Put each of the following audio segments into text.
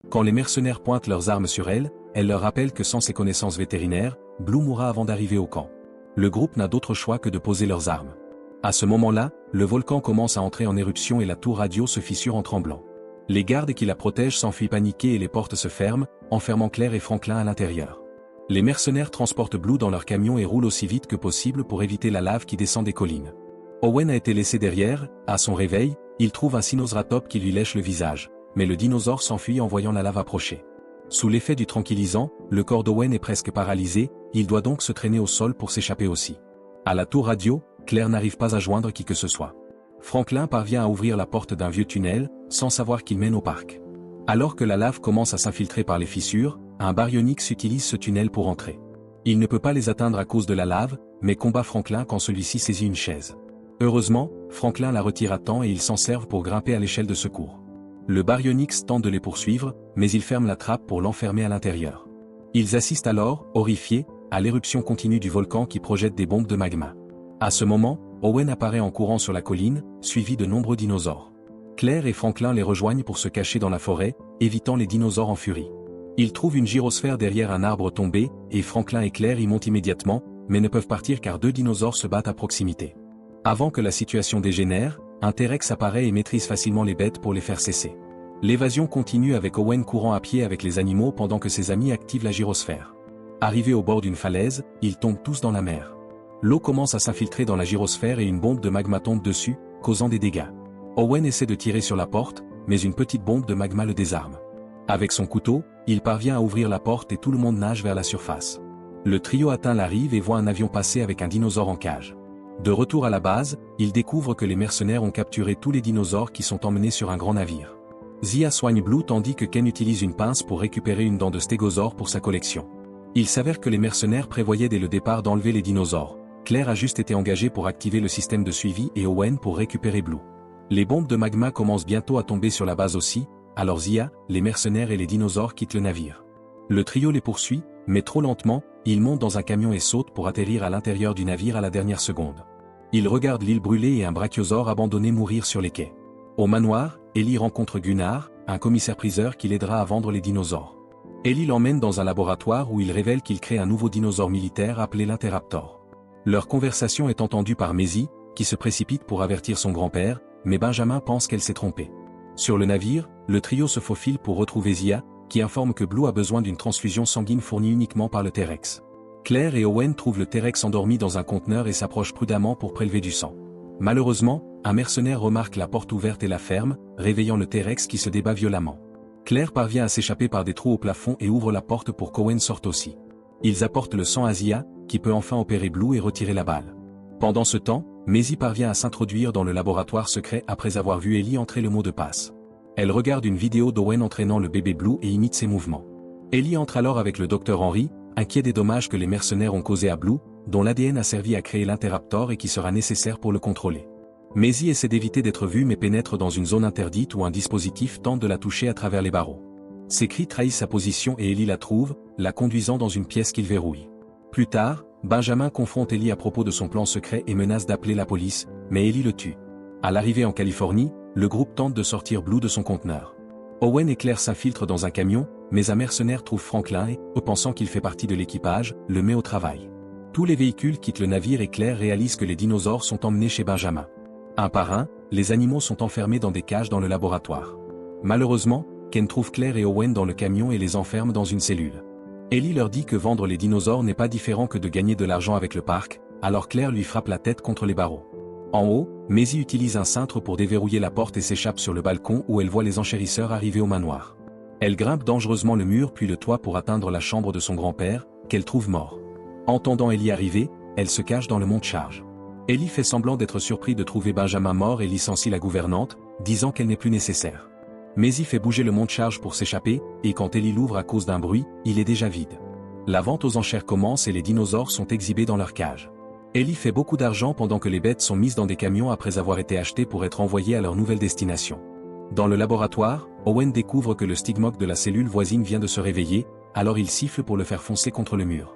Quand les mercenaires pointent leurs armes sur elle, elle leur rappelle que sans ses connaissances vétérinaires, Blue mourra avant d'arriver au camp. Le groupe n'a d'autre choix que de poser leurs armes. À ce moment-là, le volcan commence à entrer en éruption et la tour radio se fissure en tremblant. Les gardes qui la protègent s'enfuient paniqués et les portes se ferment, enfermant Claire et Franklin à l'intérieur. Les mercenaires transportent Blue dans leur camion et roulent aussi vite que possible pour éviter la lave qui descend des collines. Owen a été laissé derrière. À son réveil, il trouve un Sinosratops qui lui lèche le visage, mais le dinosaure s'enfuit en voyant la lave approcher. Sous l'effet du tranquillisant, le corps d'Owen est presque paralysé, il doit donc se traîner au sol pour s'échapper aussi. À la tour radio, Claire n'arrive pas à joindre qui que ce soit. Franklin parvient à ouvrir la porte d'un vieux tunnel, sans savoir qu'il mène au parc. Alors que la lave commence à s'infiltrer par les fissures, un baryonyx utilise ce tunnel pour entrer. Il ne peut pas les atteindre à cause de la lave, mais combat Franklin quand celui-ci saisit une chaise. Heureusement, Franklin la retire à temps et ils s'en servent pour grimper à l'échelle de secours. Le baryonyx tente de les poursuivre, mais il ferme la trappe pour l'enfermer à l'intérieur. Ils assistent alors, horrifiés, à l'éruption continue du volcan qui projette des bombes de magma. À ce moment, Owen apparaît en courant sur la colline, suivi de nombreux dinosaures. Claire et Franklin les rejoignent pour se cacher dans la forêt, évitant les dinosaures en furie. Ils trouvent une gyrosphère derrière un arbre tombé, et Franklin et Claire y montent immédiatement, mais ne peuvent partir car deux dinosaures se battent à proximité. Avant que la situation dégénère, un T-Rex apparaît et maîtrise facilement les bêtes pour les faire cesser. L'évasion continue avec Owen courant à pied avec les animaux pendant que ses amis activent la gyrosphère. Arrivés au bord d'une falaise, ils tombent tous dans la mer. L'eau commence à s'infiltrer dans la gyrosphère et une bombe de magma tombe dessus, causant des dégâts. Owen essaie de tirer sur la porte, mais une petite bombe de magma le désarme. Avec son couteau, il parvient à ouvrir la porte et tout le monde nage vers la surface. Le trio atteint la rive et voit un avion passer avec un dinosaure en cage. De retour à la base, ils découvrent que les mercenaires ont capturé tous les dinosaures qui sont emmenés sur un grand navire. Zia soigne Blue tandis que Ken utilise une pince pour récupérer une dent de stégosaure pour sa collection. Il s'avère que les mercenaires prévoyaient dès le départ d'enlever les dinosaures. Claire a juste été engagée pour activer le système de suivi et Owen pour récupérer Blue. Les bombes de magma commencent bientôt à tomber sur la base aussi, alors Zia, les mercenaires et les dinosaures quittent le navire. Le trio les poursuit, mais trop lentement, ils montent dans un camion et sautent pour atterrir à l'intérieur du navire à la dernière seconde. Ils regardent l'île brûlée et un brachiosaure abandonné mourir sur les quais. Au manoir, Ellie rencontre Gunnar, un commissaire-priseur qui l'aidera à vendre les dinosaures. Ellie l'emmène dans un laboratoire où il révèle qu'il crée un nouveau dinosaure militaire appelé l'Interraptor. Leur conversation est entendue par Maisie, qui se précipite pour avertir son grand-père, mais Benjamin pense qu'elle s'est trompée. Sur le navire, le trio se faufile pour retrouver Zia, qui informe que Blue a besoin d'une transfusion sanguine fournie uniquement par le T-Rex. Claire et Owen trouvent le T-Rex endormi dans un conteneur et s'approchent prudemment pour prélever du sang. Malheureusement, un mercenaire remarque la porte ouverte et la ferme, réveillant le T-Rex qui se débat violemment. Claire parvient à s'échapper par des trous au plafond et ouvre la porte pour qu'Owen sorte aussi. Ils apportent le sang à Zia, qui peut enfin opérer Blue et retirer la balle. Pendant ce temps, Maisie parvient à s'introduire dans le laboratoire secret après avoir vu Ellie entrer le mot de passe. Elle regarde une vidéo d'Owen entraînant le bébé Blue et imite ses mouvements. Ellie entre alors avec le docteur Henry, inquiet des dommages que les mercenaires ont causés à Blue, dont l'ADN a servi à créer l'Interraptor et qui sera nécessaire pour le contrôler. Maisie essaie d'éviter d'être vue mais pénètre dans une zone interdite où un dispositif tente de la toucher à travers les barreaux. Ses cris trahissent sa position et Ellie la trouve, la conduisant dans une pièce qu'il verrouille. Plus tard, Benjamin confronte Ellie à propos de son plan secret et menace d'appeler la police, mais Ellie le tue. À l'arrivée en Californie, le groupe tente de sortir Blue de son conteneur. Owen et Claire s'infiltrent dans un camion, mais un mercenaire trouve Franklin et, pensant qu'il fait partie de l'équipage, le met au travail. Tous les véhicules quittent le navire et Claire réalise que les dinosaures sont emmenés chez Benjamin. Un par un, les animaux sont enfermés dans des cages dans le laboratoire. Malheureusement, Ken trouve Claire et Owen dans le camion et les enferme dans une cellule. Ellie leur dit que vendre les dinosaures n'est pas différent que de gagner de l'argent avec le parc, alors Claire lui frappe la tête contre les barreaux. En haut, Maisie utilise un cintre pour déverrouiller la porte et s'échappe sur le balcon où elle voit les enchérisseurs arriver au manoir. Elle grimpe dangereusement le mur puis le toit pour atteindre la chambre de son grand-père, qu'elle trouve mort. Entendant Ellie arriver, elle se cache dans le monte-charge. Ellie fait semblant d'être surpris de trouver Benjamin mort et licencie la gouvernante, disant qu'elle n'est plus nécessaire. Maisie fait bouger le monte-charge pour s'échapper, et quand Ellie l'ouvre à cause d'un bruit, il est déjà vide. La vente aux enchères commence et les dinosaures sont exhibés dans leur cage. Ellie fait beaucoup d'argent pendant que les bêtes sont mises dans des camions après avoir été achetées pour être envoyées à leur nouvelle destination. Dans le laboratoire, Owen découvre que le stigmoc de la cellule voisine vient de se réveiller, alors il siffle pour le faire foncer contre le mur.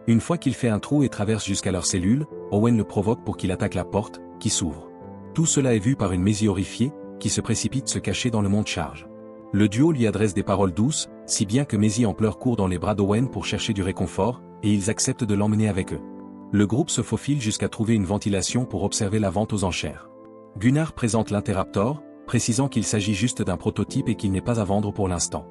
Une fois qu'il fait un trou et traverse jusqu'à leur cellule, Owen le provoque pour qu'il attaque la porte, qui s'ouvre. Tout cela est vu par une Maisie horrifiée, qui se précipite se cacher dans le monte-charge. Le duo lui adresse des paroles douces, si bien que Maisie en pleurs court dans les bras d'Owen pour chercher du réconfort, et ils acceptent de l'emmener avec eux. Le groupe se faufile jusqu'à trouver une ventilation pour observer la vente aux enchères. Gunnar présente l'Interraptor, précisant qu'il s'agit juste d'un prototype et qu'il n'est pas à vendre pour l'instant.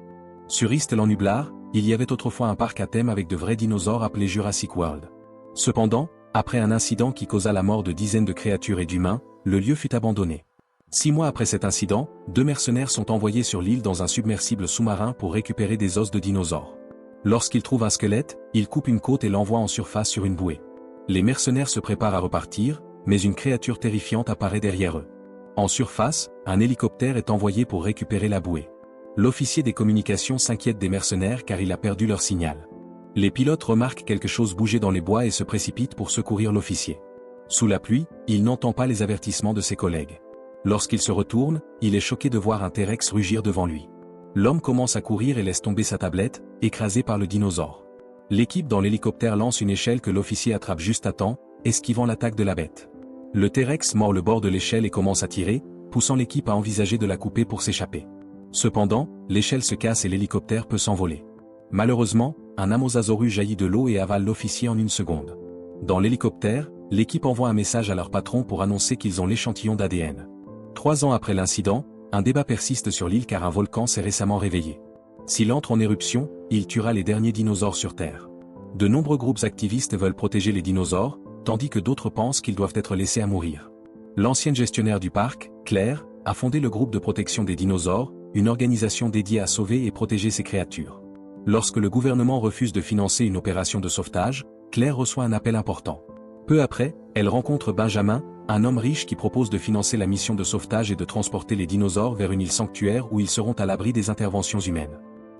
Sur East Nublar, il y avait autrefois un parc à thème avec de vrais dinosaures appelé Jurassic World. Cependant, après un incident qui causa la mort de dizaines de créatures et d'humains, le lieu fut abandonné. 6 mois après cet incident, 2 mercenaires sont envoyés sur l'île dans un submersible sous-marin pour récupérer des os de dinosaures. Lorsqu'ils trouvent un squelette, ils coupent une côte et l'envoient en surface sur une bouée. Les mercenaires se préparent à repartir, mais une créature terrifiante apparaît derrière eux. En surface, un hélicoptère est envoyé pour récupérer la bouée. L'officier des communications s'inquiète des mercenaires car il a perdu leur signal. Les pilotes remarquent quelque chose bouger dans les bois et se précipitent pour secourir l'officier. Sous la pluie, il n'entend pas les avertissements de ses collègues. Lorsqu'il se retourne, il est choqué de voir un T-Rex rugir devant lui. L'homme commence à courir et laisse tomber sa tablette, écrasé par le dinosaure. L'équipe dans l'hélicoptère lance une échelle que l'officier attrape juste à temps, esquivant l'attaque de la bête. Le T-Rex mord le bord de l'échelle et commence à tirer, poussant l'équipe à envisager de la couper pour s'échapper. Cependant, l'échelle se casse et l'hélicoptère peut s'envoler. Malheureusement, un Amosasaurus jaillit de l'eau et avale l'officier en une seconde. Dans l'hélicoptère, l'équipe envoie un message à leur patron pour annoncer qu'ils ont l'échantillon d'ADN. 3 ans après l'incident, un débat persiste sur l'île car un volcan s'est récemment réveillé. S'il entre en éruption, il tuera les derniers dinosaures sur Terre. De nombreux groupes activistes veulent protéger les dinosaures, tandis que d'autres pensent qu'ils doivent être laissés à mourir. L'ancienne gestionnaire du parc, Claire, a fondé le groupe de protection des dinosaures, une organisation dédiée à sauver et protéger ces créatures. Lorsque le gouvernement refuse de financer une opération de sauvetage, Claire reçoit un appel important. Peu après, elle rencontre Benjamin, un homme riche qui propose de financer la mission de sauvetage et de transporter les dinosaures vers une île sanctuaire où ils seront à l'abri des interventions humaines.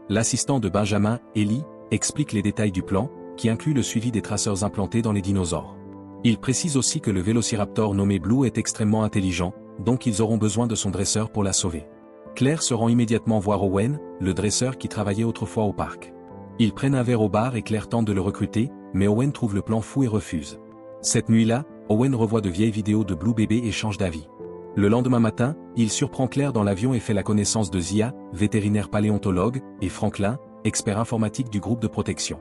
L'assistant de Benjamin, Ellie, explique les détails du plan, qui inclut le suivi des traceurs implantés dans les dinosaures. Il précise aussi que le vélociraptor nommé Blue est extrêmement intelligent, donc ils auront besoin de son dresseur pour la sauver. Claire se rend immédiatement voir Owen, le dresseur qui travaillait autrefois au parc. Ils prennent un verre au bar et Claire tente de le recruter, mais Owen trouve le plan fou et refuse. Cette nuit-là, Owen revoit de vieilles vidéos de Blue Bébé et change d'avis. Le lendemain matin, il surprend Claire dans l'avion et fait la connaissance de Zia, vétérinaire paléontologue, et Franklin, expert informatique du groupe de protection.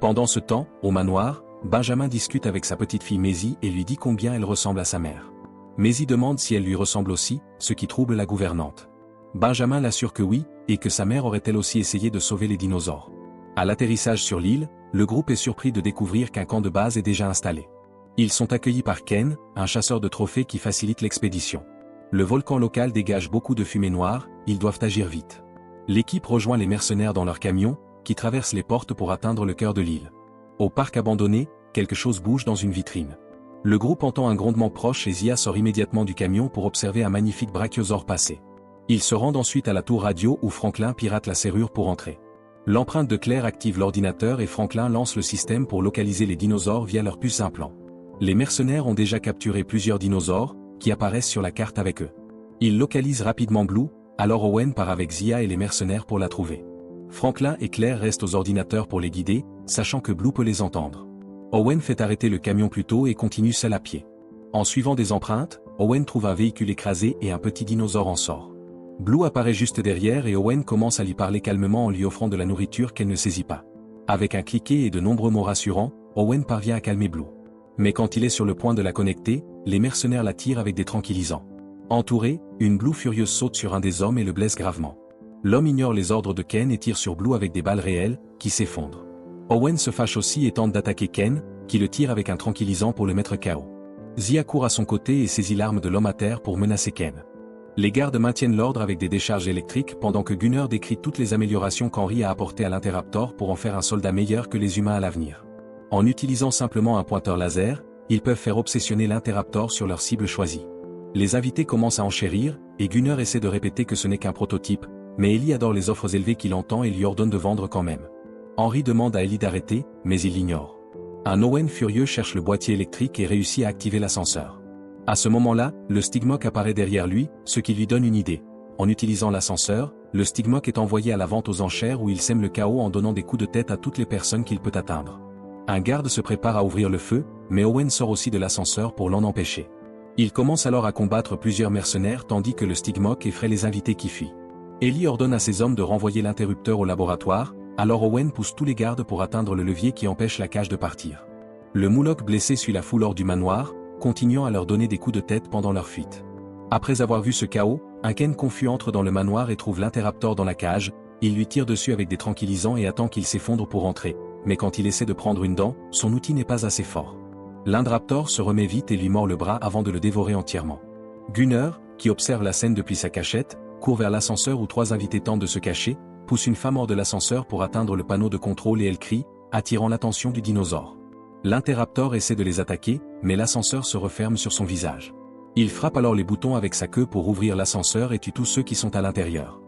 Pendant ce temps, au manoir, Benjamin discute avec sa petite fille Maisie et lui dit combien elle ressemble à sa mère. Maisie demande si elle lui ressemble aussi, ce qui trouble la gouvernante. Benjamin l'assure que oui, et que sa mère aurait elle aussi essayé de sauver les dinosaures. À l'atterrissage sur l'île, le groupe est surpris de découvrir qu'un camp de base est déjà installé. Ils sont accueillis par Ken, un chasseur de trophées qui facilite l'expédition. Le volcan local dégage beaucoup de fumée noire, ils doivent agir vite. L'équipe rejoint les mercenaires dans leur camion, qui traversent les portes pour atteindre le cœur de l'île. Au parc abandonné, quelque chose bouge dans une vitrine. Le groupe entend un grondement proche et Zia sort immédiatement du camion pour observer un magnifique brachiosaure passer. Ils se rendent ensuite à la tour radio où Franklin pirate la serrure pour entrer. L'empreinte de Claire active l'ordinateur et Franklin lance le système pour localiser les dinosaures via leur puce implant. Les mercenaires ont déjà capturé plusieurs dinosaures, qui apparaissent sur la carte avec eux. Ils localisent rapidement Blue, alors Owen part avec Zia et les mercenaires pour la trouver. Franklin et Claire restent aux ordinateurs pour les guider, sachant que Blue peut les entendre. Owen fait arrêter le camion plus tôt et continue seul à pied. En suivant des empreintes, Owen trouve un véhicule écrasé et un petit dinosaure en sort. Blue apparaît juste derrière et Owen commence à lui parler calmement en lui offrant de la nourriture qu'elle ne saisit pas. Avec un cliquet et de nombreux mots rassurants, Owen parvient à calmer Blue. Mais quand il est sur le point de la connecter, les mercenaires la tirent avec des tranquillisants. Entouré, une Blue furieuse saute sur un des hommes et le blesse gravement. L'homme ignore les ordres de Ken et tire sur Blue avec des balles réelles, qui s'effondrent. Owen se fâche aussi et tente d'attaquer Ken, qui le tire avec un tranquillisant pour le mettre KO. Zia court à son côté et saisit l'arme de l'homme à terre pour menacer Ken. Les gardes maintiennent l'ordre avec des décharges électriques pendant que Gunnar décrit toutes les améliorations qu'Henry a apportées à l'Interraptor pour en faire un soldat meilleur que les humains à l'avenir. En utilisant simplement un pointeur laser, ils peuvent faire obsessionner l'Interraptor sur leur cible choisie. Les invités commencent à enchérir, et Gunnar essaie de répéter que ce n'est qu'un prototype, mais Ellie adore les offres élevées qu'il entend et lui ordonne de vendre quand même. Henry demande à Ellie d'arrêter, mais il l'ignore. Un Owen furieux cherche le boîtier électrique et réussit à activer l'ascenseur. À ce moment-là, le Stigmok apparaît derrière lui, ce qui lui donne une idée. En utilisant l'ascenseur, le Stigmok est envoyé à la vente aux enchères où il sème le chaos en donnant des coups de tête à toutes les personnes qu'il peut atteindre. Un garde se prépare à ouvrir le feu, mais Owen sort aussi de l'ascenseur pour l'en empêcher. Il commence alors à combattre plusieurs mercenaires tandis que le Stigmok effraie les invités qui fuient. Ellie ordonne à ses hommes de renvoyer l'interrupteur au laboratoire, alors Owen pousse tous les gardes pour atteindre le levier qui empêche la cage de partir. Le Mouloc blessé suit la foule hors du manoir, continuant à leur donner des coups de tête pendant leur fuite. Après avoir vu ce chaos, un Ken confus entre dans le manoir et trouve l'interrupteur dans la cage, il lui tire dessus avec des tranquillisants et attend qu'il s'effondre pour entrer, mais quand il essaie de prendre une dent, son outil n'est pas assez fort. L'Indraptor se remet vite et lui mord le bras avant de le dévorer entièrement. Gunner, qui observe la scène depuis sa cachette, court vers l'ascenseur où 3 invités tentent de se cacher, pousse une femme hors de l'ascenseur pour atteindre le panneau de contrôle et elle crie, attirant l'attention du dinosaure. L'Interruptor essaie de les attaquer, mais l'ascenseur se referme sur son visage. Il frappe alors les boutons avec sa queue pour ouvrir l'ascenseur et tue tous ceux qui sont à l'intérieur.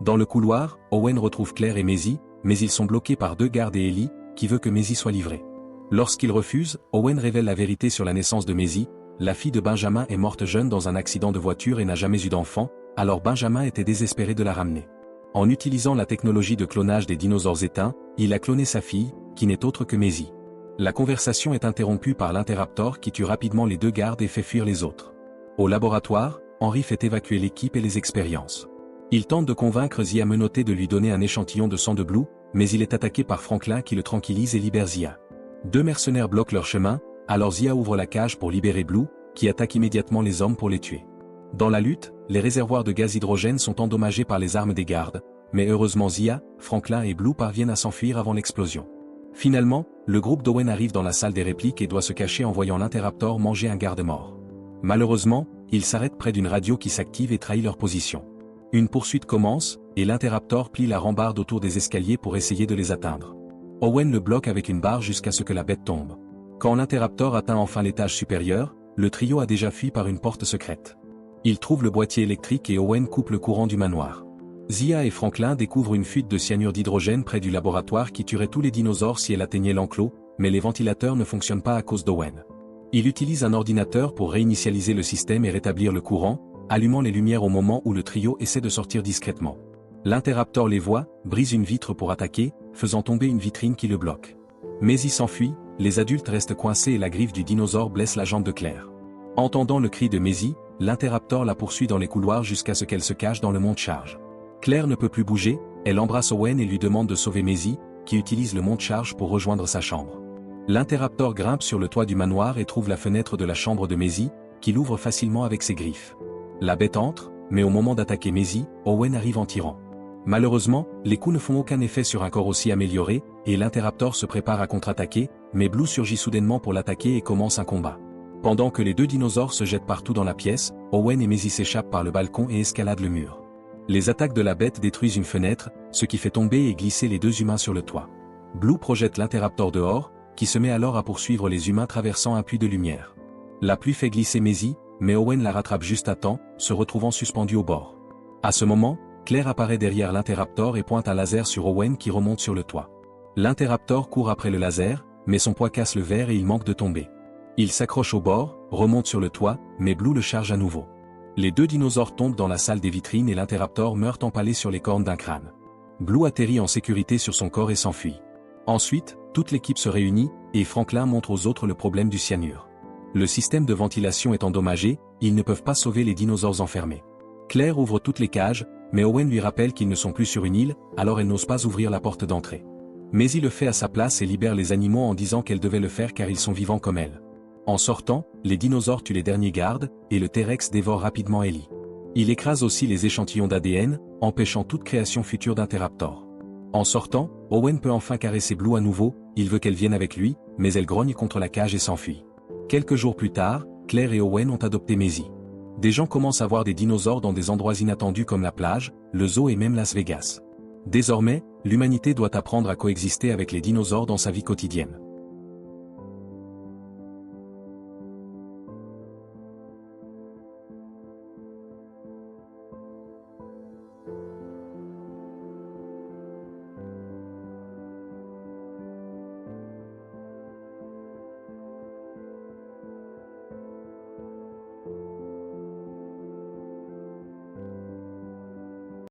Dans le couloir, Owen retrouve Claire et Maisie, mais ils sont bloqués par 2 gardes et Ellie, qui veut que Maisie soit livrée. Lorsqu'il refuse, Owen révèle la vérité sur la naissance de Maisie. La fille de Benjamin est morte jeune dans un accident de voiture et n'a jamais eu d'enfant, alors Benjamin était désespéré de la ramener. En utilisant la technologie de clonage des dinosaures éteints, il a cloné sa fille, qui n'est autre que Maisie. La conversation est interrompue par l'Interruptor qui tue rapidement les 2 gardes et fait fuir les autres. Au laboratoire, Henry fait évacuer l'équipe et les expériences. Il tente de convaincre Zia menotté de lui donner un échantillon de sang de Blue, mais il est attaqué par Franklin qui le tranquillise et libère Zia. 2 mercenaires bloquent leur chemin, alors Zia ouvre la cage pour libérer Blue, qui attaque immédiatement les hommes pour les tuer. Dans la lutte, les réservoirs de gaz hydrogène sont endommagés par les armes des gardes, mais heureusement Zia, Franklin et Blue parviennent à s'enfuir avant l'explosion. Finalement, le groupe d'Owen arrive dans la salle des répliques et doit se cacher en voyant l'Interruptor manger un garde mort. Malheureusement, ils s'arrêtent près d'une radio qui s'active et trahit leur position. Une poursuite commence, et l'Interruptor plie la rambarde autour des escaliers pour essayer de les atteindre. Owen le bloque avec une barre jusqu'à ce que la bête tombe. Quand l'Interruptor atteint enfin l'étage supérieur, le trio a déjà fui par une porte secrète. Ils trouvent le boîtier électrique et Owen coupe le courant du manoir. Zia et Franklin découvrent une fuite de cyanure d'hydrogène près du laboratoire qui tuerait tous les dinosaures si elle atteignait l'enclos, mais les ventilateurs ne fonctionnent pas à cause d'Owen. Il utilise un ordinateur pour réinitialiser le système et rétablir le courant, allumant les lumières au moment où le trio essaie de sortir discrètement. L'Interruptor les voit, brise une vitre pour attaquer, faisant tomber une vitrine qui le bloque. Maisie s'enfuit, les adultes restent coincés et la griffe du dinosaure blesse la jambe de Claire. Entendant le cri de Maisie, l'Interruptor la poursuit dans les couloirs jusqu'à ce qu'elle se cache dans le monte-charge. Claire ne peut plus bouger, elle embrasse Owen et lui demande de sauver Maisie, qui utilise le monte-charge pour rejoindre sa chambre. L'Interruptor grimpe sur le toit du manoir et trouve la fenêtre de la chambre de Maisie, qu'il ouvre facilement avec ses griffes. La bête entre, mais au moment d'attaquer Maisie, Owen arrive en tirant. Malheureusement, les coups ne font aucun effet sur un corps aussi amélioré, et l'Interruptor se prépare à contre-attaquer, mais Blue surgit soudainement pour l'attaquer et commence un combat. Pendant que les 2 dinosaures se jettent partout dans la pièce, Owen et Maisie s'échappent par le balcon et escaladent le mur. Les attaques de la bête détruisent une fenêtre, ce qui fait tomber et glisser les 2 humains sur le toit. Blue projette l'Interruptor dehors, qui se met alors à poursuivre les humains traversant un puits de lumière. La pluie fait glisser Maisie, mais Owen la rattrape juste à temps, se retrouvant suspendue au bord. À ce moment, Claire apparaît derrière l'Interruptor et pointe un laser sur Owen qui remonte sur le toit. L'Interruptor court après le laser, mais son poids casse le verre et il manque de tomber. Il s'accroche au bord, remonte sur le toit, mais Blue le charge à nouveau. Les 2 dinosaures tombent dans la salle des vitrines et l'Interruptor meurt empalé sur les cornes d'un crâne. Blue atterrit en sécurité sur son corps et s'enfuit. Ensuite, toute l'équipe se réunit, et Franklin montre aux autres le problème du cyanure. Le système de ventilation est endommagé, ils ne peuvent pas sauver les dinosaures enfermés. Claire ouvre toutes les cages, mais Owen lui rappelle qu'ils ne sont plus sur une île, alors elle n'ose pas ouvrir la porte d'entrée. Maisie le fait à sa place et libère les animaux en disant qu'elle devait le faire car ils sont vivants comme elle. En sortant, les dinosaures tuent les derniers gardes, et le T-Rex dévore rapidement Ellie. Il écrase aussi les échantillons d'ADN, empêchant toute création future d'Interruptor. En sortant, Owen peut enfin caresser Blue à nouveau, il veut qu'elle vienne avec lui, mais elle grogne contre la cage et s'enfuit. Quelques jours plus tard, Claire et Owen ont adopté Maisie. Des gens commencent à voir des dinosaures dans des endroits inattendus comme la plage, le zoo et même Las Vegas. Désormais, l'humanité doit apprendre à coexister avec les dinosaures dans sa vie quotidienne.